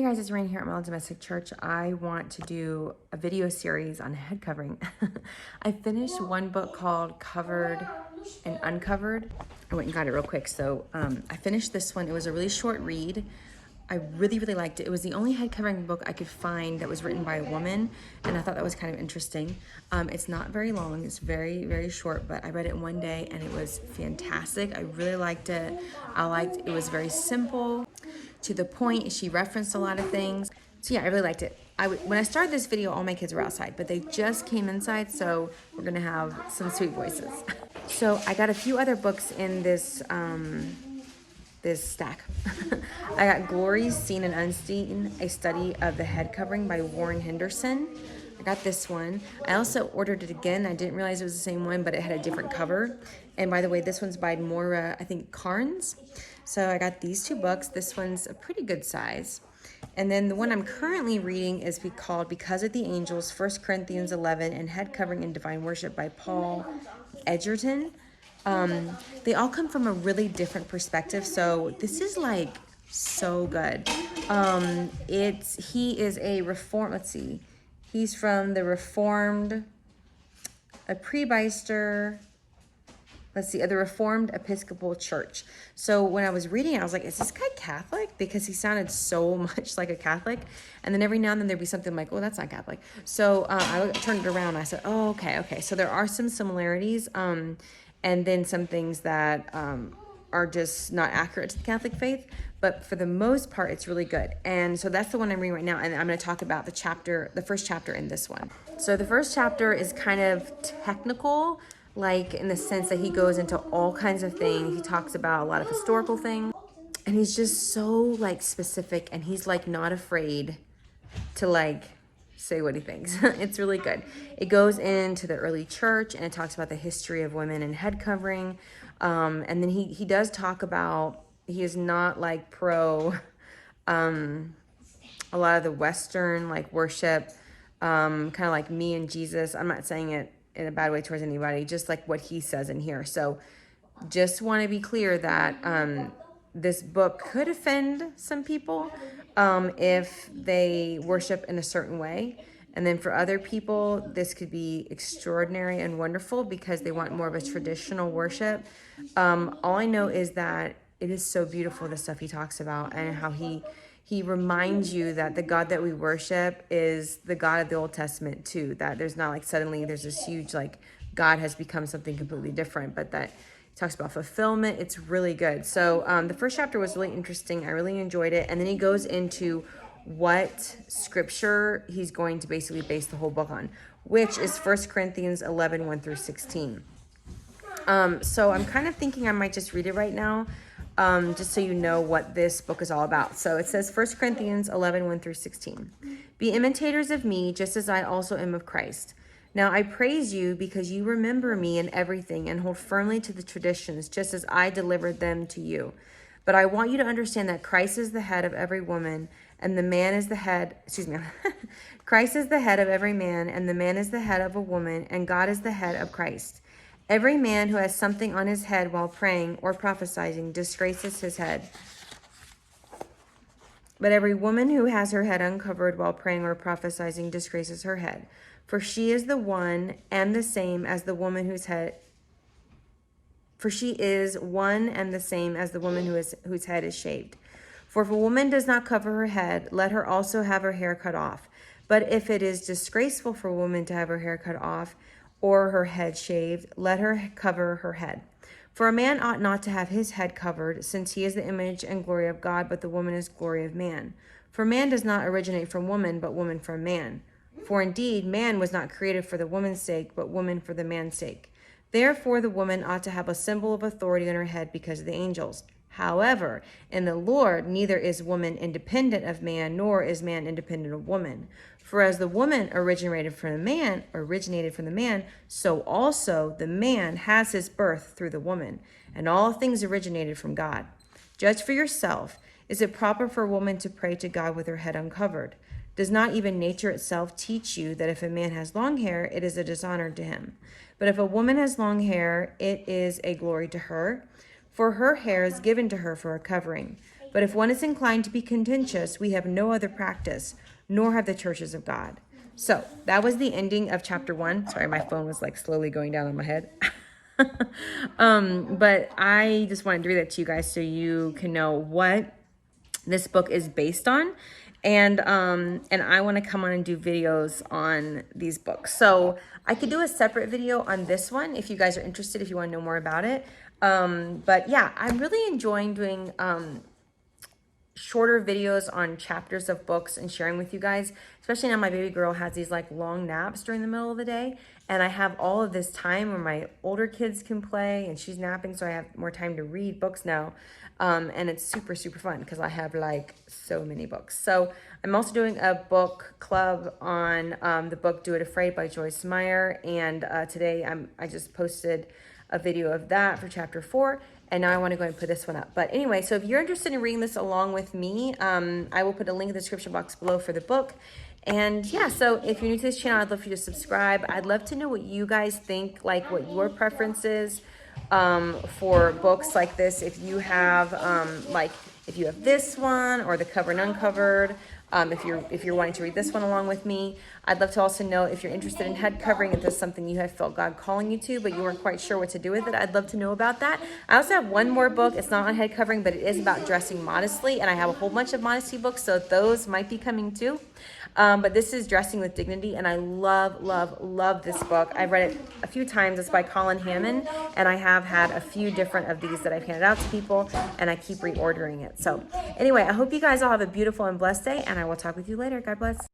guys, it's Rain here at Melon Domestic Church. I want to do a video series on head covering. I finished one book called Covered and Uncovered. I went and got it real quick. So I finished this one. It was a really short read. I really, really liked it. It was the only head covering book I could find that was written by a woman, and I thought that was kind of interesting. It's not very long. It's very, very short, but I read it in one day, and it was fantastic. I really liked it. It was very simple, to the point. She referenced a lot of things. So yeah, I really liked it. When I started this video, all my kids were outside, but they just came inside, so we're gonna have some sweet voices. So I got a few other books in this this stack. I got Glories, Seen and Unseen, a study of the head covering by Warren Henderson. I got this one. I also ordered it again. I didn't realize it was the same one, but it had a different cover. And by the way, this one's by Maura, I think, Carnes. So I got these two books. This one's a pretty good size. And then the one I'm currently reading is called Because of the Angels, 1 Corinthians 11, and Head Covering in Divine Worship by Paul Edgerton. They all come from a really different perspective. So this is like so good. He is a he's from the Reformed, the Reformed Episcopal Church. So when I was reading it, I was like, is this guy Catholic? Because he sounded so much like a Catholic. And then every now and then there'd be something like, oh, that's not Catholic. So I turned it around and I said, oh, okay. So there are some similarities. And then some things that are just not accurate to the Catholic faith. But for the most part, it's really good. And so that's the one I'm reading right now. And I'm going to talk about the first chapter in this one. So the first chapter is kind of technical, like in the sense that he goes into all kinds of things. He talks about a lot of historical things. And he's just so like specific, and he's like not afraid to like say what he thinks. It's really good. It goes into the early church, and it talks about the history of women and head covering. And then he does talk about, he is not like pro a lot of the Western like worship, kind of like me and Jesus. I'm not saying it in a bad way towards anybody, just like what he says in here. So just want to be clear that this book could offend some people if they worship in a certain way. And then for other people, this could be extraordinary and wonderful because they want more of a traditional worship. All I know is that it is so beautiful, the stuff he talks about, and how he reminds you that the God that we worship is the God of the Old Testament too. That there's not like suddenly there's this huge like God has become something completely different, but that talks about fulfillment. It's really good. So the first chapter was really interesting. I really enjoyed it. And then he goes into what scripture he's going to basically base the whole book on, which is 1 Corinthians 11, 1 through 16. So I'm kind of thinking I might just read it right now, just so you know what this book is all about. So it says 1 Corinthians 11, 1 through 16. Be imitators of me, just as I also am of Christ. Now I praise you because you remember me in everything and hold firmly to the traditions, just as I delivered them to you. But I want you to understand that Christ is the head of every woman, and the man is the head, Christ is the head of every man, and the man is the head of a woman, and God is the head of Christ. Every man who has something on his head while praying or prophesying disgraces his head. But every woman who has her head uncovered while praying or prophesying disgraces her head. For she is the one and the same as the woman whose head whose head is shaved. For if a woman does not cover her head, let her also have her hair cut off. But if it is disgraceful for a woman to have her hair cut off or her head shaved, let her cover her head. For a man ought not to have his head covered, since he is the image and glory of God, but the woman is glory of man. For man does not originate from woman, but woman from man. For indeed, man was not created for the woman's sake, but woman for the man's sake. Therefore, the woman ought to have a symbol of authority on her head because of the angels. However, in the Lord, neither is woman independent of man, nor is man independent of woman. For as the woman originated from the man, so also the man has his birth through the woman. And all things originated from God. Judge for yourself. Is it proper for a woman to pray to God with her head uncovered? Does not even nature itself teach you that if a man has long hair, it is a dishonor to him? But if a woman has long hair, it is a glory to her, for her hair is given to her for a covering. But if one is inclined to be contentious, we have no other practice, nor have the churches of God. So that was the ending of chapter 1. Sorry, my phone was like slowly going down on my head. But I just wanted to read that to you guys so you can know what this book is based on. And I want to come on and do videos on these books. So I could do a separate video on this one if you guys are interested, if you want to know more about it. But yeah, I'm really enjoying doing shorter videos on chapters of books and sharing with you guys, especially now my baby girl has these like long naps during the middle of the day, and I have all of this time where my older kids can play and she's napping, so I have more time to read books now. And it's super, super fun because I have like so many books. So I'm also doing a book club on the book Do It Afraid by Joyce Meyer, and today I just posted a video of that for chapter 4. And now I want to go and put this one up. But anyway, so if you're interested in reading this along with me, I will put a link in the description box below for the book. And yeah, so if you're new to this channel, I'd love for you to subscribe. I'd love to know what you guys think, like what your preference is for books like this. If you have if you have this one or the Covered and Uncovered, if you're wanting to read this one along with me. I'd love to also know if you're interested in head covering, if there's something you have felt God calling you to, but you weren't quite sure what to do with it. I'd love to know about that. I also have one more book. It's not on head covering, but it is about dressing modestly, and I have a whole bunch of modesty books, so those might be coming too. But this is Dressing with Dignity, and I love, love, love this book. I've read it a few times. It's by Colin Hammond, and I have had a few different of these that I've handed out to people, and I keep reordering it. So anyway, I hope you guys all have a beautiful and blessed day, and I will talk with you later. God bless.